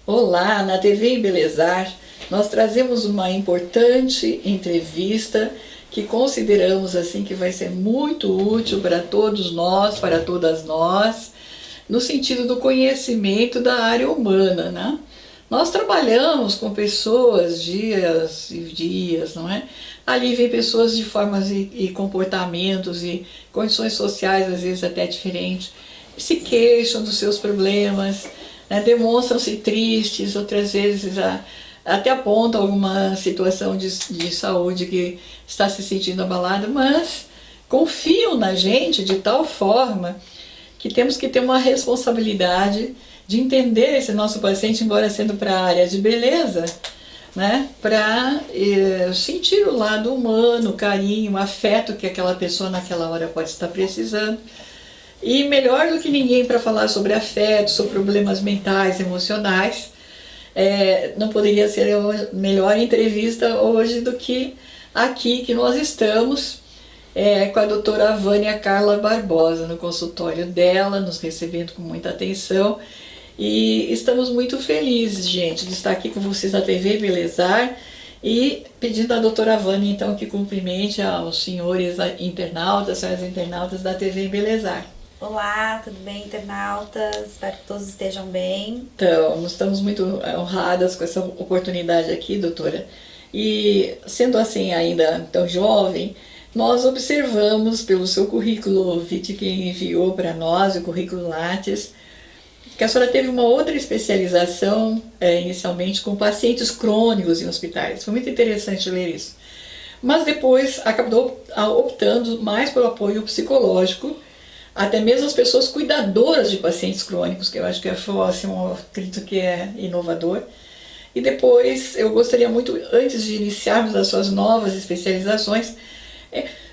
Olá, na TV Embelezar, nós trazemos uma importante entrevista que consideramos assim que vai ser muito útil para todos nós, para todas nós, no sentido do conhecimento da área humana, né? Nós trabalhamos com pessoas dias e dias, não é? Ali vem pessoas de formas e comportamentos e condições sociais às vezes até diferentes, se queixam dos seus problemas, né, demonstram-se tristes, outras vezes até apontam alguma situação de saúde que está se sentindo abalada, mas confiam na gente de tal forma que temos que ter uma responsabilidade de entender esse nosso paciente, embora sendo para a área de beleza, né, para sentir o lado humano, o carinho, o afeto que aquela pessoa naquela hora pode estar precisando. E melhor do que ninguém para falar sobre afeto, sobre problemas mentais, emocionais, não poderia ser a melhor entrevista hoje do que aqui que nós estamos com a doutora Vânia Carla Barbosa, no consultório dela, nos recebendo com muita atenção. E estamos muito felizes, gente, de estar aqui com vocês na TV Belezar e pedindo à doutora Vânia, então, que cumprimente aos senhores internautas, senhoras internautas da TV Belezar. Olá, tudo bem, internautas? Espero que todos estejam bem. Então, estamos muito honradas com essa oportunidade aqui, doutora. E, sendo assim ainda tão jovem, nós observamos pelo seu currículo vitae que enviou para nós, o currículo Lattes, que a senhora teve uma outra especialização, inicialmente com pacientes crônicos em hospitais. Foi muito interessante ler isso. Mas depois acabou optando mais pelo apoio psicológico, até mesmo as pessoas cuidadoras de pacientes crônicos, que eu acho que assim, acredito que é inovador. E depois, eu gostaria muito, antes de iniciarmos as suas novas especializações,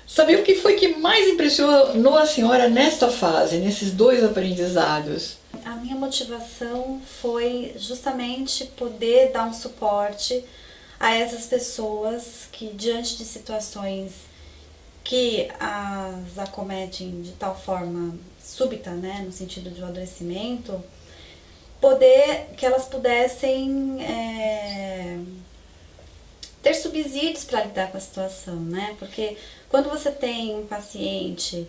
saber o que foi que mais impressionou a senhora nesta fase, nesses dois aprendizados. A minha motivação foi justamente poder dar um suporte a essas pessoas que, diante de situações que as acometem de tal forma súbita, né, no sentido de um adoecimento, que elas pudessem ter subsídios para lidar com a situação, né? Porque quando você tem um paciente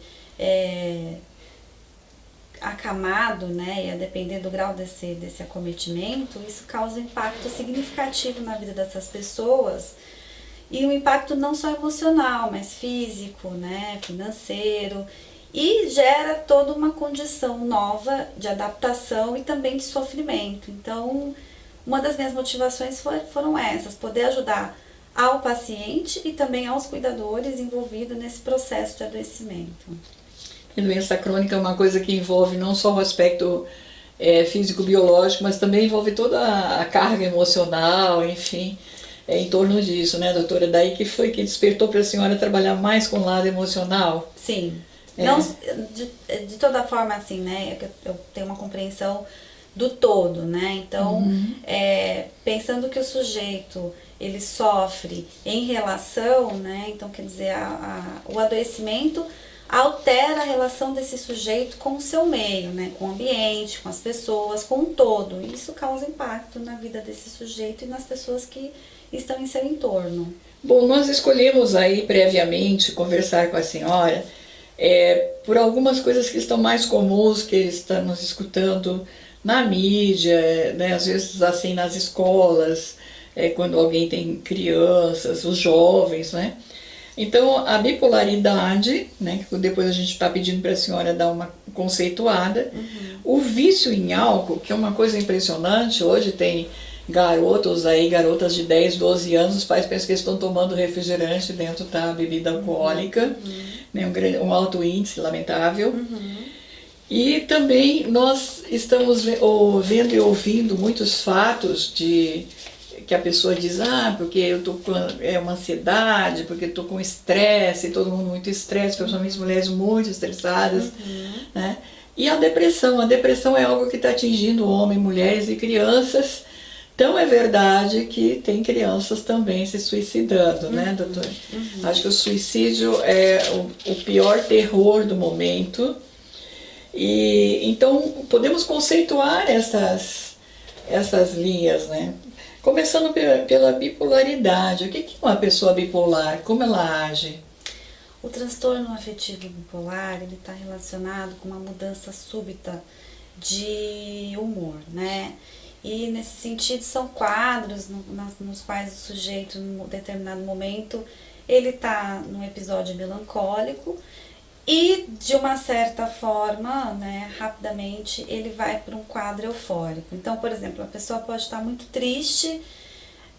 acamado, né, e a depender do grau desse acometimento, isso causa um impacto significativo na vida dessas pessoas. E um impacto não só emocional, mas físico, né, financeiro, e gera toda uma condição nova de adaptação e também de sofrimento. Então, uma das minhas motivações foram essas, poder ajudar ao paciente e também aos cuidadores envolvidos nesse processo de adoecimento. A doença crônica é uma coisa que envolve não só o aspecto físico-biológico, mas também envolve toda a carga emocional, enfim, em torno disso, né, doutora? Daí que foi que despertou para a senhora trabalhar mais com o lado emocional? Sim, não de toda forma assim, né, eu tenho uma compreensão do todo, né, então, pensando que o sujeito, ele sofre em relação, né, então quer dizer, o adoecimento altera a relação desse sujeito com o seu meio, né, com o ambiente, com as pessoas, com o todo. Isso causa impacto na vida desse sujeito e nas pessoas que estão em seu entorno. Bom, nós escolhemos aí previamente conversar com a senhora por algumas coisas que estão mais comuns, que estamos escutando na mídia, né, às vezes assim nas escolas, quando alguém tem crianças, os jovens, né? Então, a bipolaridade, né, que depois a gente está pedindo para a senhora dar uma conceituada, o vício em álcool, que é uma coisa impressionante, hoje tem garotas de 10, 12 anos, os pais pensam que estão tomando refrigerante dentro da bebida alcoólica, né, um alto índice lamentável. E também nós estamos vendo e ouvindo muitos fatos que a pessoa diz, porque eu estou com uma ansiedade, porque eu estou com estresse, todo mundo muito estresse, principalmente mulheres muito estressadas, né? E a depressão é algo que está atingindo homens, mulheres e crianças. Então é verdade que tem crianças também se suicidando, né, doutora? Acho que o suicídio é o pior terror do momento. E então podemos conceituar essas linhas, né? Começando pela bipolaridade. O que é uma pessoa bipolar? Como ela age? O transtorno afetivo bipolar, ele está relacionado com uma mudança súbita de humor, né? E nesse sentido são quadros nos quais o sujeito, em um determinado momento, ele está num episódio melancólico e, de uma certa forma, né, rapidamente, ele vai para um quadro eufórico. Então, por exemplo, a pessoa pode estar muito triste,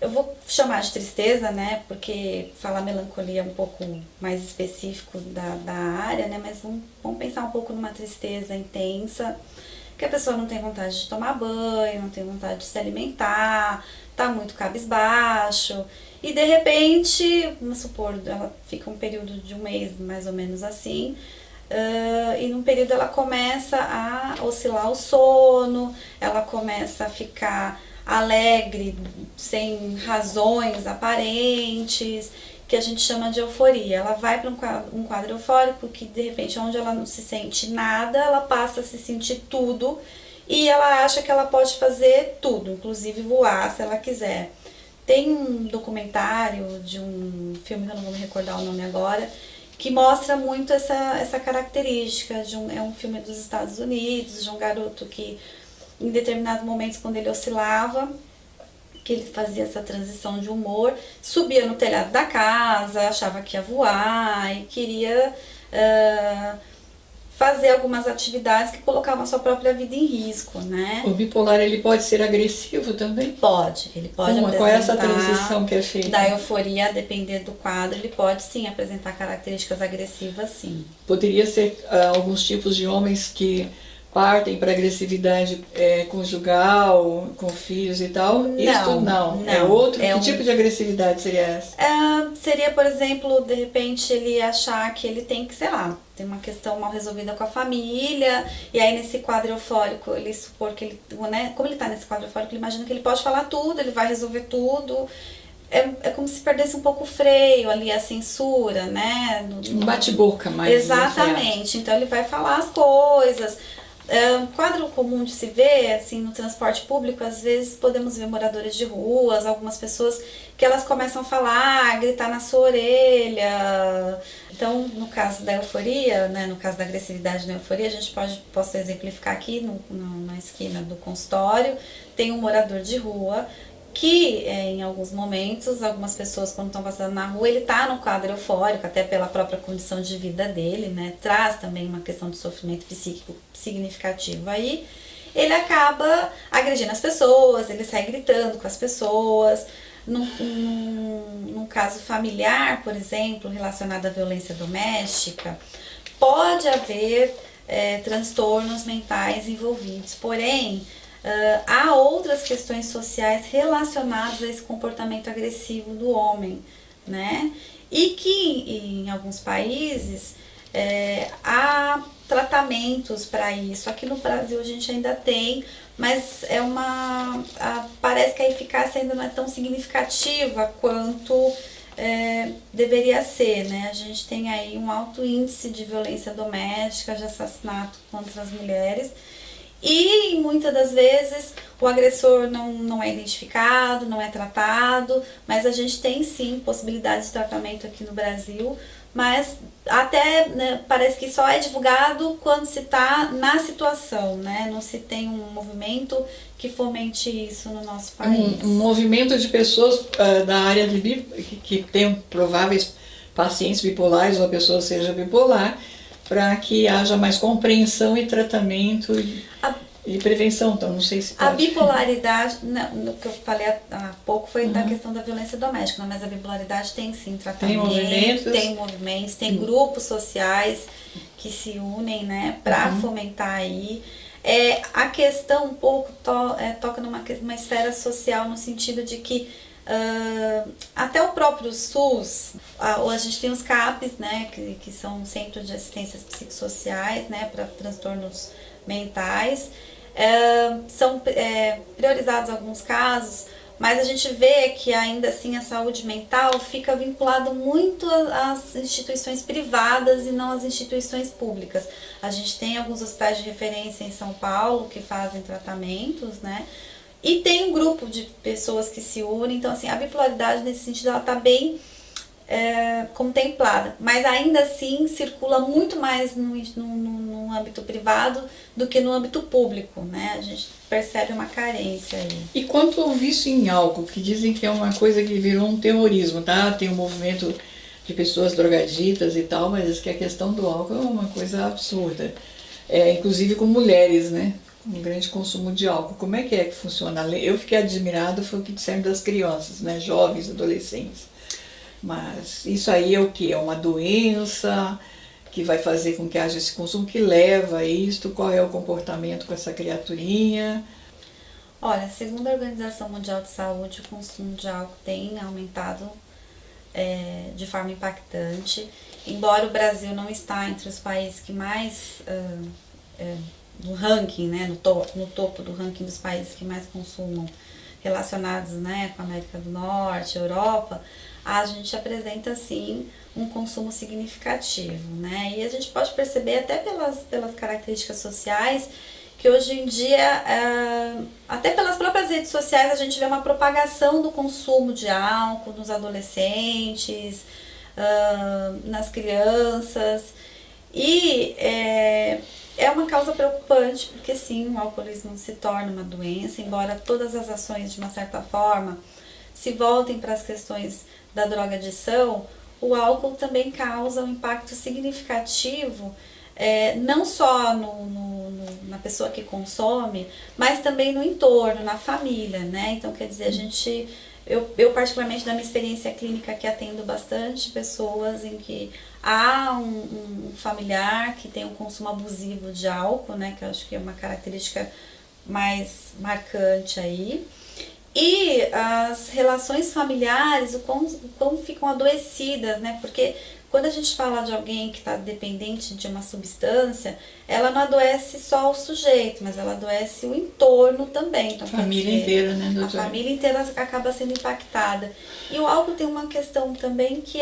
eu vou chamar de tristeza, né, porque falar melancolia é um pouco mais específico da área, né, mas vamos pensar um pouco numa tristeza intensa, que a pessoa não tem vontade de tomar banho, não tem vontade de se alimentar, tá muito cabisbaixo, e de repente, vamos supor, ela fica um período de um mês mais ou menos assim, e num período ela começa a oscilar o sono, ela começa a ficar alegre, sem razões aparentes, que a gente chama de euforia. Ela vai para um quadro eufórico que, de repente, onde ela não se sente nada, ela passa a se sentir tudo e ela acha que ela pode fazer tudo, inclusive voar se ela quiser. Tem um documentário de um filme, que eu não vou me recordar o nome agora, que mostra muito essa característica. É um filme dos Estados Unidos, de um garoto que, em determinados momentos, quando ele oscilava, que ele fazia essa transição de humor, subia no telhado da casa, achava que ia voar e queria fazer algumas atividades que colocavam a sua própria vida em risco, né? O bipolar, ele pode ser agressivo também? Pode, ele pode apresentar. Qual é essa transição que é feita? Da euforia, a depender do quadro, ele pode sim apresentar características agressivas, sim. Poderia ser alguns tipos de homens que partem para agressividade conjugal, com filhos e tal? Isto não. É outro? Que tipo de agressividade seria essa? Seria, por exemplo, de repente ele achar que ele tem que, sei lá, tem uma questão mal resolvida com a família, e aí nesse quadro eufórico, ele supor que ele, né, como ele está nesse quadro eufórico, ele imagina que ele pode falar tudo, ele vai resolver tudo. É como se perdesse um pouco o freio ali, a censura, né? Um bate-boca mais. Exatamente. Então ele vai falar as coisas. Um quadro comum de se ver, assim, no transporte público, às vezes podemos ver moradores de ruas, algumas pessoas que elas começam a falar, a gritar na sua orelha. Então, no caso da euforia, né, no caso da agressividade na euforia, a gente posso exemplificar aqui na esquina do consultório, tem um morador de rua que em alguns momentos, algumas pessoas quando estão passando na rua, ele está no quadro eufórico, até pela própria condição de vida dele, né? Traz também uma questão de sofrimento psíquico significativo aí. Ele acaba agredindo as pessoas, ele sai gritando com as pessoas. Num caso familiar, por exemplo, relacionado à violência doméstica, pode haver transtornos mentais envolvidos, porém, há outras questões sociais relacionadas a esse comportamento agressivo do homem, né? E que em alguns países há tratamentos para isso. Aqui no Brasil a gente ainda tem, mas parece que a eficácia ainda não é tão significativa quanto deveria ser, né? A gente tem aí um alto índice de violência doméstica, de assassinato contra as mulheres. E muitas das vezes o agressor não é identificado, não é tratado, mas a gente tem sim possibilidade de tratamento aqui no Brasil, mas até, né, parece que só é divulgado quando se está na situação, né? Não se tem um movimento que fomente isso no nosso país. Um movimento de pessoas da área que tem prováveis pacientes bipolares ou a pessoa seja bipolar, para que haja mais compreensão e tratamento e prevenção. Então, não sei se pode. A bipolaridade, no que eu falei há pouco, foi da questão da violência doméstica, mas a bipolaridade tem sim tratamento, tem movimentos, tem grupos sociais que se unem, né, para fomentar aí. A questão um pouco toca numa esfera social, no sentido de que até o próprio SUS, a gente tem os CAPs, né, que são Centros de Assistências Psicossociais, né, para transtornos mentais, são priorizados alguns casos, mas a gente vê que ainda assim a saúde mental fica vinculada muito às instituições privadas e não às instituições públicas. A gente tem alguns hospitais de referência em São Paulo que fazem tratamentos, né? E tem um grupo de pessoas que se unem, então assim, a bipolaridade nesse sentido ela está bem contemplada, mas ainda assim circula muito mais no âmbito privado do que no âmbito público, né? A gente percebe uma carência aí. E quanto ao vício em álcool, que dizem que é uma coisa que virou um terrorismo, tá? Tem um movimento de pessoas drogaditas e tal, mas que a questão do álcool é uma coisa absurda. Inclusive com mulheres, né? Um grande consumo de álcool. Como é que funciona? Eu fiquei admirada, foi o que disseram das crianças, né? Jovens, adolescentes. Mas isso aí é o que? É uma doença que vai fazer com que haja esse consumo, que leva a isto? Qual é o comportamento com essa criaturinha? Olha, segundo a Organização Mundial de Saúde, o consumo de álcool tem aumentado de forma impactante. Embora o Brasil não está entre os países que mais, no ranking, né, no topo do ranking dos países que mais consumam relacionados, né, com a América do Norte, Europa, a gente apresenta sim um consumo significativo, né? E a gente pode perceber até pelas características sociais que hoje em dia, até pelas próprias redes sociais, a gente vê uma propagação do consumo de álcool nos adolescentes, nas crianças, e é uma causa preocupante, porque sim, o alcoolismo se torna uma doença, embora todas as ações, de uma certa forma, se voltem para as questões da drogadição, o álcool também causa um impacto significativo, não só na pessoa que consome, mas também no entorno, na família, né? Então, quer dizer, eu particularmente, da minha experiência clínica, que atendo bastante pessoas em que há um familiar que tem um consumo abusivo de álcool, né? Que eu acho que é uma característica mais marcante aí. E as relações familiares, o quão ficam adoecidas, né? Porque quando a gente fala de alguém que está dependente de uma substância, ela não adoece só o sujeito, mas ela adoece o entorno também. Então, a família inteira, né, doutora? A família inteira acaba sendo impactada. E o álcool tem uma questão também que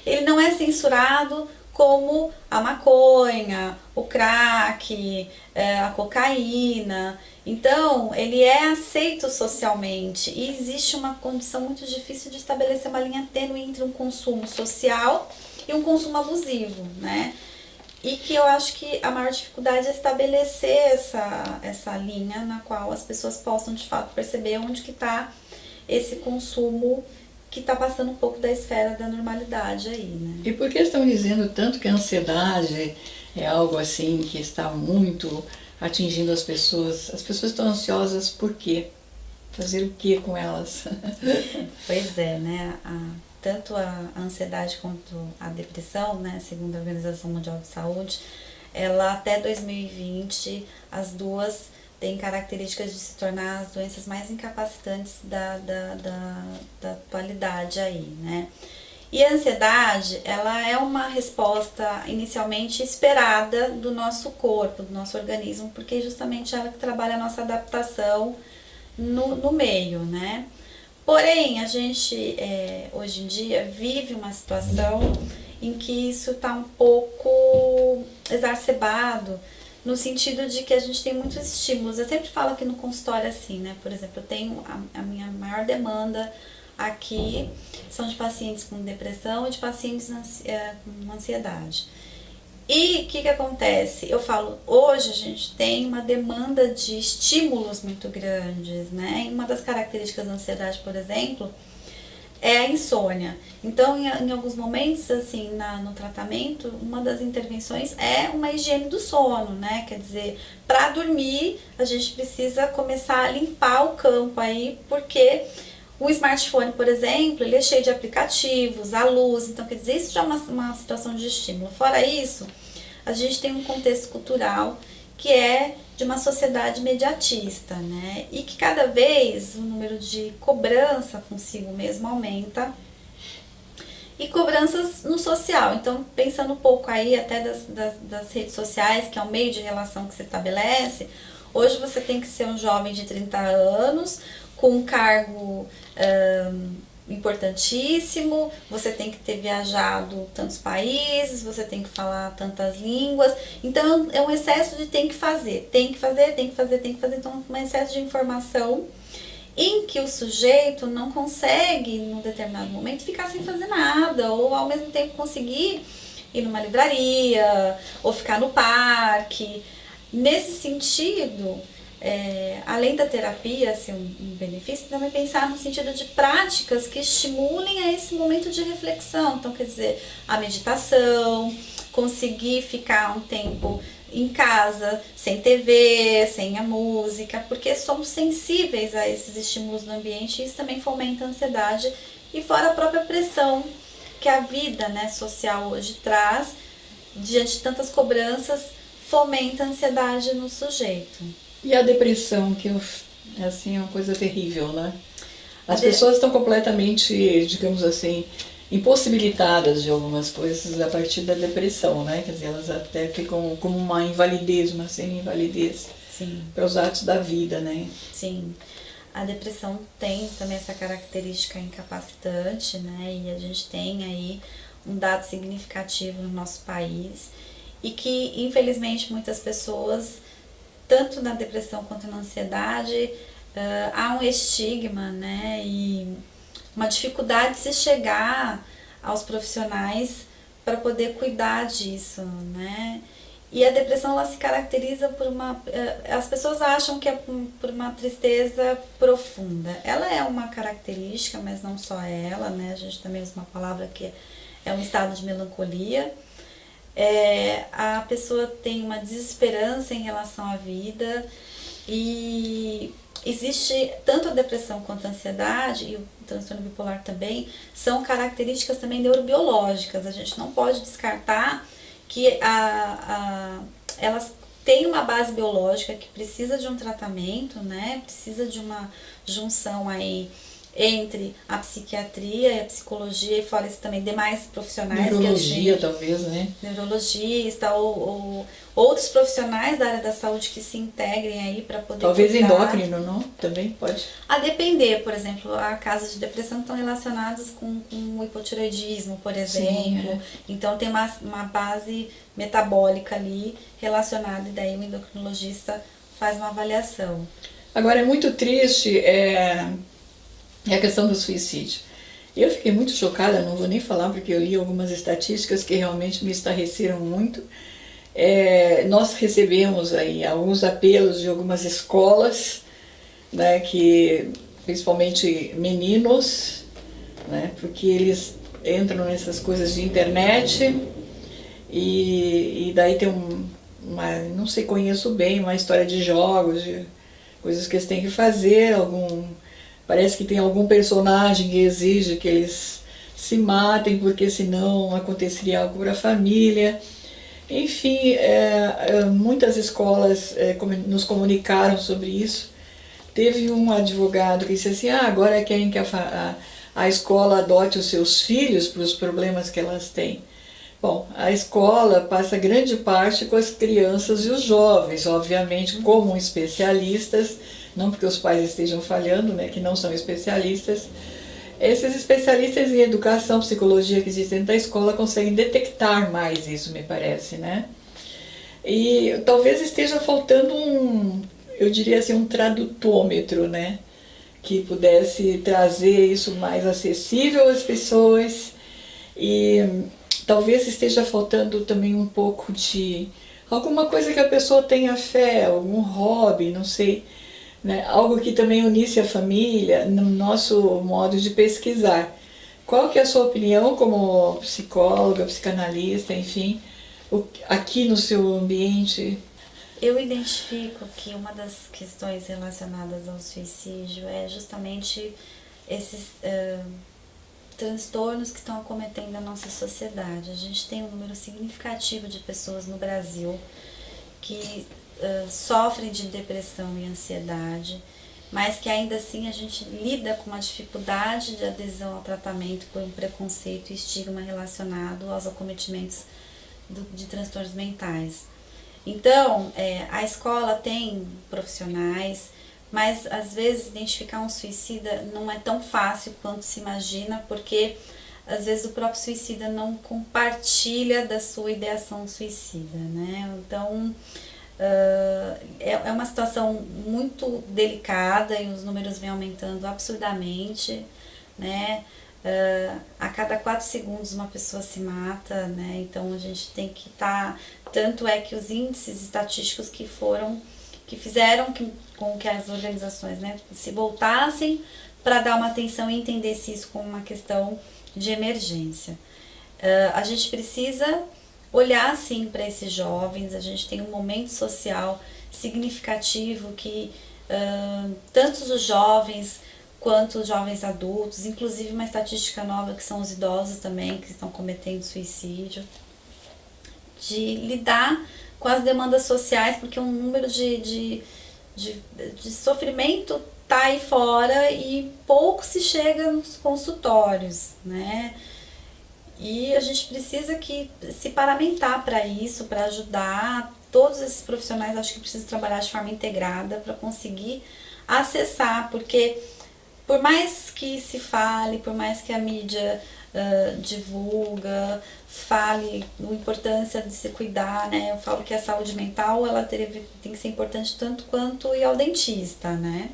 ele não é censurado como a maconha, o crack, a cocaína. Então, ele é aceito socialmente e existe uma condição muito difícil de estabelecer uma linha tênue entre um consumo social e um consumo abusivo, né? E que eu acho que a maior dificuldade é estabelecer essa linha na qual as pessoas possam, de fato, perceber onde que está esse consumo que está passando um pouco da esfera da normalidade aí, né? E por que estão dizendo tanto que a ansiedade é algo assim que está muito atingindo as pessoas? As pessoas estão ansiosas por quê? Fazer o que com elas? Pois é, né? Tanto a ansiedade quanto a depressão, né, segundo a Organização Mundial de Saúde, ela até 2020, as duas têm características de se tornar as doenças mais incapacitantes da atualidade aí, né? E a ansiedade, ela é uma resposta inicialmente esperada do nosso corpo, do nosso organismo, porque justamente ela que trabalha a nossa adaptação no meio, né? Porém, a gente hoje em dia vive uma situação em que isso está um pouco exacerbado, no sentido de que a gente tem muitos estímulos. Eu sempre falo aqui no consultório assim, né? Por exemplo, eu tenho a minha maior demanda aqui são de pacientes com depressão e de pacientes com ansiedade. E o que acontece? Eu falo, hoje a gente tem uma demanda de estímulos muito grandes, né? E uma das características da ansiedade, por exemplo, é a insônia. Então, em alguns momentos, assim, no tratamento, uma das intervenções é uma higiene do sono, né? Quer dizer, para dormir, a gente precisa começar a limpar o campo aí, porque o smartphone, por exemplo, ele é cheio de aplicativos, a luz, então quer dizer, isso já é uma situação de estímulo. Fora isso, a gente tem um contexto cultural que é de uma sociedade imediatista, né? E que cada vez o número de cobrança consigo mesmo aumenta. E cobranças no social. Então, pensando um pouco aí até das redes sociais, que é o meio de relação que se estabelece, hoje você tem que ser um jovem de 30 anos, com um cargo importantíssimo, você tem que ter viajado tantos países, você tem que falar tantas línguas, então é um excesso de tem que fazer, então um excesso de informação em que o sujeito não consegue, num determinado momento, ficar sem fazer nada, ou ao mesmo tempo conseguir ir numa livraria, ou ficar no parque. Nesse sentido, além da terapia ser um benefício, também pensar no sentido de práticas que estimulem a esse momento de reflexão. Então, quer dizer, a meditação, conseguir ficar um tempo em casa, sem TV, sem a música, porque somos sensíveis a esses estímulos do ambiente e isso também fomenta a ansiedade e fora a própria pressão que a vida, né, social hoje traz, diante de tantas cobranças, fomenta a ansiedade no sujeito. E a depressão, que assim, é uma coisa terrível, né? As pessoas estão completamente, digamos assim, impossibilitadas de algumas coisas a partir da depressão, né? Quer dizer, elas até ficam como uma invalidez, uma semi-invalidez para os atos da vida, né? Sim. A depressão tem também essa característica incapacitante, né? E a gente tem aí um dado significativo no nosso país e que, infelizmente, muitas pessoas, tanto na depressão quanto na ansiedade, há um estigma, né? E uma dificuldade de se chegar aos profissionais para poder cuidar disso, né? E a depressão, ela se caracteriza por as pessoas acham que é por uma tristeza profunda. Ela é uma característica, mas não só ela, né? A gente também usa uma palavra que é um estado de melancolia. A pessoa tem uma desesperança em relação à vida e existe tanto a depressão quanto a ansiedade e o transtorno bipolar também, são características também neurobiológicas. A gente não pode descartar que elas têm uma base biológica que precisa de um tratamento, né? Precisa de uma junção aí entre a psiquiatria e a psicologia e fora isso também demais profissionais. Neurologia, talvez, né? Neurologista ou outros profissionais da área da saúde que se integrem aí para poder talvez cuidar. Endócrino, não? Também pode. A depender, por exemplo, há casos de depressão que estão relacionados com o hipotireoidismo, por exemplo. Sim, Então tem uma base metabólica ali relacionada e daí o endocrinologista faz uma avaliação. Agora, é muito triste a questão do suicídio. Eu fiquei muito chocada, não vou nem falar porque eu li algumas estatísticas que realmente me estarreceram muito. Nós recebemos aí alguns apelos de algumas escolas, né, que, principalmente meninos, né, porque eles entram nessas coisas de internet e daí tem não sei, conheço bem, uma história de jogos, de coisas que eles têm que fazer, parece que tem algum personagem que exige que eles se matem porque senão aconteceria algo para a família. Enfim, muitas escolas nos comunicaram sobre isso. Teve um advogado que disse assim, agora querem que a escola adote os seus filhos para os problemas que elas têm. Bom, a escola passa grande parte com as crianças e os jovens, obviamente como especialistas, não porque os pais estejam falhando, né, que não são especialistas. Esses especialistas em educação, psicologia que existem dentro da escola conseguem detectar mais isso, me parece, né? E talvez esteja faltando eu diria assim, um tradutômetro, né? Que pudesse trazer isso mais acessível às pessoas e talvez esteja faltando também um pouco de alguma coisa que a pessoa tenha fé, algum hobby, não sei, né? Algo que também unisse a família no nosso modo de pesquisar. Qual que é a sua opinião como psicóloga, psicanalista, enfim, aqui no seu ambiente? Eu identifico que uma das questões relacionadas ao suicídio é justamente esses transtornos que estão acometendo a nossa sociedade. A gente tem um número significativo de pessoas no Brasil que sofrem de depressão e ansiedade, mas que ainda assim a gente lida com uma dificuldade de adesão ao tratamento por um preconceito e estigma relacionado aos acometimentos de transtornos mentais. Então, a escola tem profissionais, mas às vezes identificar um suicida não é tão fácil quanto se imagina, porque às vezes o próprio suicida não compartilha da sua ideação suicida, né? Então, é uma situação muito delicada e os números vêm aumentando absurdamente, né? A cada 4 segundos uma pessoa se mata, né? Então a gente tem que estar... Tanto é que os índices estatísticos que fizeram com que as organizações, né, se voltassem para dar uma atenção e entendesse isso como uma questão de emergência. A gente precisa olhar assim para esses jovens, a gente tem um momento social significativo que tanto os jovens quanto os jovens adultos, inclusive uma estatística nova que são os idosos também que estão cometendo suicídio, de lidar com as demandas sociais, porque um número de sofrimento tá aí fora e pouco se chega nos consultórios, né? E a gente precisa se paramentar para isso, para ajudar todos esses profissionais. Acho que precisam trabalhar de forma integrada para conseguir acessar, porque por mais que se fale, por mais que a mídia divulga, fale a importância de se cuidar, né? Eu falo que a saúde mental ela tem que ser importante tanto quanto ir ao dentista, né?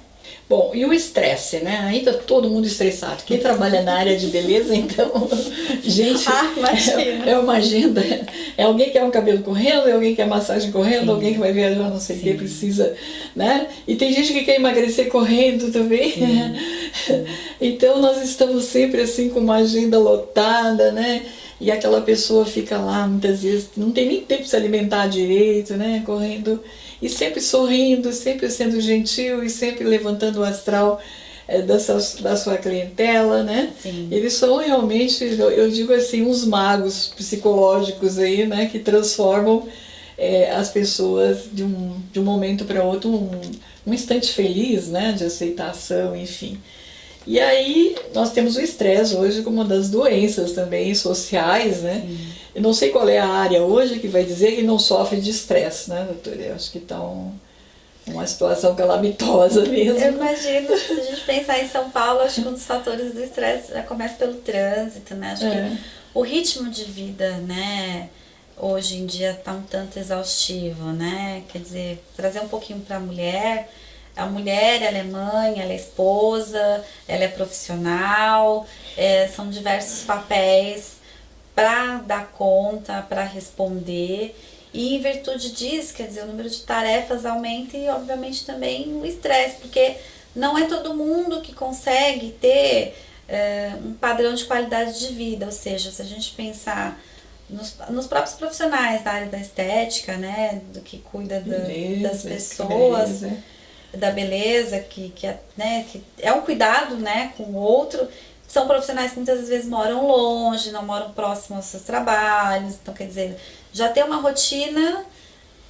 Bom, e o estresse, né? Ainda todo mundo estressado. Quem trabalha na área de beleza, então, gente, é uma agenda. É alguém que quer um cabelo correndo, é alguém que quer massagem correndo, sim, alguém que vai viajar, não sei o que, precisa, né? E tem gente que quer emagrecer correndo também. Sim. Então, nós estamos sempre assim com uma agenda lotada, né? E aquela pessoa fica lá, muitas vezes, não tem nem tempo de se alimentar direito, né? Correndo... E sempre sorrindo, sempre sendo gentil e sempre levantando o astral da sua clientela, né? Sim. Eles são realmente, eu digo assim, uns magos psicológicos aí, né? Que transformam as pessoas de um momento para outro, um instante feliz, né? De aceitação, enfim. E aí nós temos o estresse hoje como uma das doenças também sociais, né? Sim. Eu não sei qual é a área hoje que vai dizer que não sofre de estresse, né, doutora? Eu acho que está uma situação calamitosa mesmo. Eu imagino, se a gente pensar em São Paulo, acho que um dos fatores do estresse já começa pelo trânsito, né? Acho que o ritmo de vida, né, hoje em dia está um tanto exaustivo, né? Quer dizer, trazer um pouquinho para a mulher, ela é mãe, ela é esposa, ela é profissional, são diversos papéis para dar conta, para responder, e em virtude disso, quer dizer, o número de tarefas aumenta e obviamente também o estresse, porque não é todo mundo que consegue ter um padrão de qualidade de vida, ou seja, se a gente pensar nos próprios profissionais da área da estética, né, do que cuida das pessoas, da beleza, que é um cuidado, né, com o outro. São profissionais que muitas vezes moram longe, não moram próximo aos seus trabalhos, então quer dizer, já tem uma rotina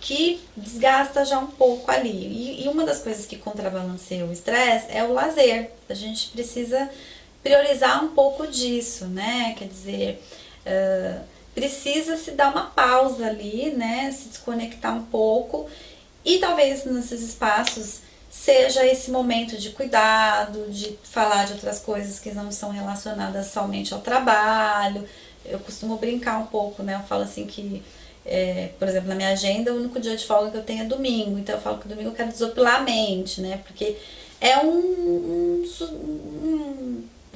que desgasta já um pouco ali. E uma das coisas que contrabalanceia o estresse é o lazer. A gente precisa priorizar um pouco disso, né? Quer dizer, precisa se dar uma pausa ali, né? Se desconectar um pouco e talvez nesses espaços seja esse momento de cuidado, de falar de outras coisas que não são relacionadas somente ao trabalho. Eu costumo brincar um pouco, né? Eu falo assim que, por exemplo, na minha agenda, o único dia de folga que eu tenho é domingo. Então eu falo que domingo eu quero desopilar a mente, né? Porque é um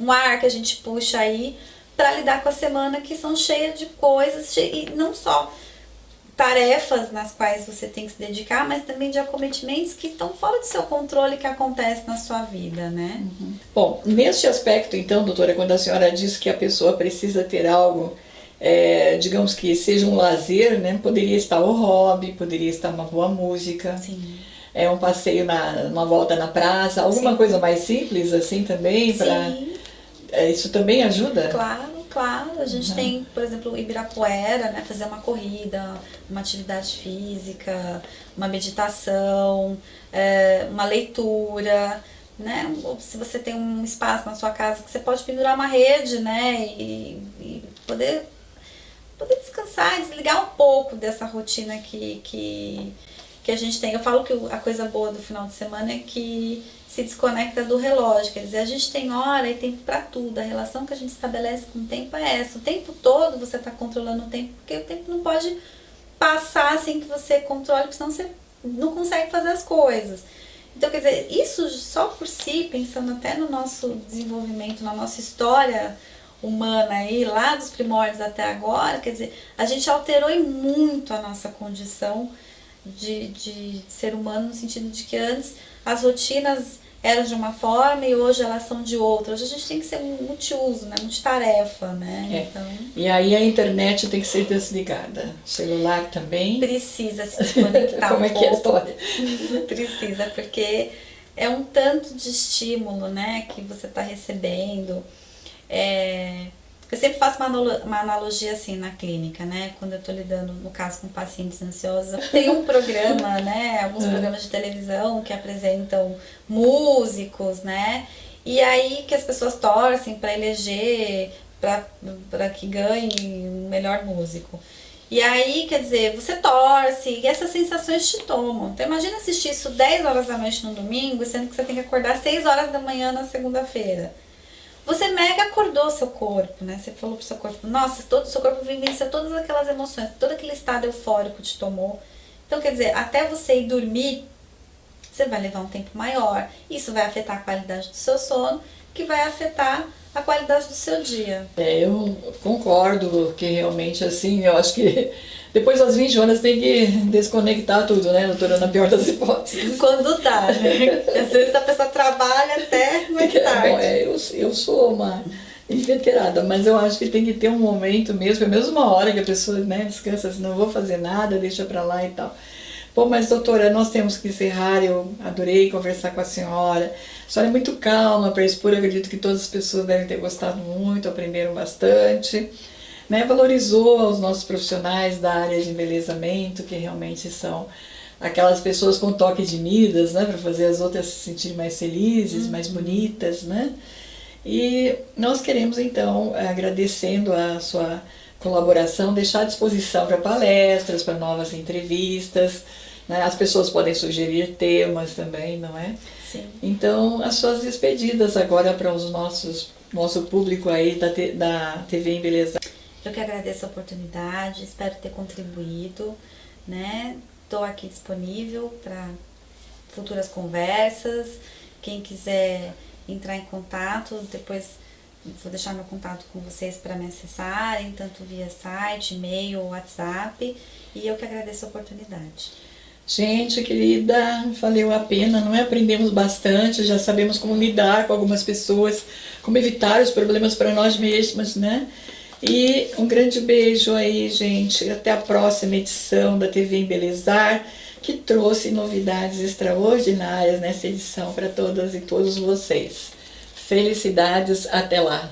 ar que a gente puxa aí para lidar com a semana que são cheias de coisas, e não só tarefas nas quais você tem que se dedicar, mas também de acometimentos que estão fora do seu controle, que acontecem na sua vida, né? Uhum. Bom, neste aspecto, então, doutora, quando a senhora diz que a pessoa precisa ter algo, digamos que seja um lazer, né? Poderia estar o hobby, poderia estar uma boa música. Sim. Um passeio, uma volta na praça, alguma Sim. coisa mais simples assim também? Isso também ajuda? Claro, a gente tem, por exemplo, o Ibirapuera, né, fazer uma corrida, uma atividade física, uma meditação, uma leitura, né? Ou se você tem um espaço na sua casa que você pode pendurar uma rede, né, e poder descansar, desligar um pouco dessa rotina que que a gente tem. Eu falo que a coisa boa do final de semana é que se desconecta do relógio, quer dizer, a gente tem hora e tempo para tudo, a relação que a gente estabelece com o tempo é essa. O tempo todo você está controlando o tempo, porque o tempo não pode passar sem que você controle, porque senão você não consegue fazer as coisas. Então, quer dizer, isso só por si, pensando até no nosso desenvolvimento, na nossa história humana aí, lá dos primórdios até agora, quer dizer, a gente alterou em muito a nossa condição de ser humano, no sentido de que antes as rotinas eram de uma forma e hoje elas são de outra. Hoje a gente tem que ser multiuso, né? Multitarefa, né? Então, e aí a internet tem que ser desligada. O celular também. Precisa se desconectar. Como é que é a história? Precisa, porque é um tanto de estímulo, né, que você está recebendo. Eu sempre faço uma analogia assim na clínica, né? Quando eu estou lidando, no caso, com pacientes ansiosos, tem um programa, né? Alguns programas de televisão que apresentam músicos, né? E aí que as pessoas torcem para eleger, para que ganhe o melhor músico. E aí, quer dizer, você torce e essas sensações te tomam. Então imagina assistir isso 10 horas da noite no domingo, sendo que você tem que acordar 6 horas da manhã na segunda-feira. Você mega acordou seu corpo, né? Você falou pro seu corpo, nossa, todo o seu corpo vivencia todas aquelas emoções, todo aquele estado eufórico te tomou. Então, quer dizer, até você ir dormir, você vai levar um tempo maior. Isso vai afetar a qualidade do seu sono, que vai afetar a qualidade do seu dia. Eu concordo que realmente, assim, eu acho que depois das 20 horas tem que desconectar tudo, né, doutora, na pior das hipóteses. Quando dá, né? Às vezes a pessoa trabalha até muito tarde. Bom, eu sou uma inveterada, mas eu acho que tem que ter um momento mesmo, pelo menos uma hora que a pessoa, né, descansa, assim, não vou fazer nada, deixa pra lá e tal. Bom, mas doutora, nós temos que encerrar, eu adorei conversar com a senhora é muito calma para expor, eu acredito que todas as pessoas devem ter gostado muito, aprenderam bastante, né? Valorizou os nossos profissionais da área de embelezamento, que realmente são aquelas pessoas com toque de Midas, né? Para fazer as outras se sentirem mais felizes, mais bonitas, né? E nós queremos então, agradecendo a sua colaboração, deixar à disposição para palestras, para novas entrevistas, né? As pessoas podem sugerir temas também, não é? Sim. Então, as suas despedidas agora para o nosso público aí da TV Embeleza. Eu que agradeço a oportunidade, espero ter contribuído, né? Estou aqui disponível para futuras conversas. Quem quiser entrar em contato, depois vou deixar meu contato com vocês para me acessarem, tanto via site, e-mail ou WhatsApp. E eu que agradeço a oportunidade. Gente querida, valeu a pena, não é? Aprendemos bastante, já sabemos como lidar com algumas pessoas, como evitar os problemas para nós mesmas, né? E um grande beijo aí, gente. Até a próxima edição da TV Embelezar, que trouxe novidades extraordinárias nessa edição para todas e todos vocês. Felicidades, até lá!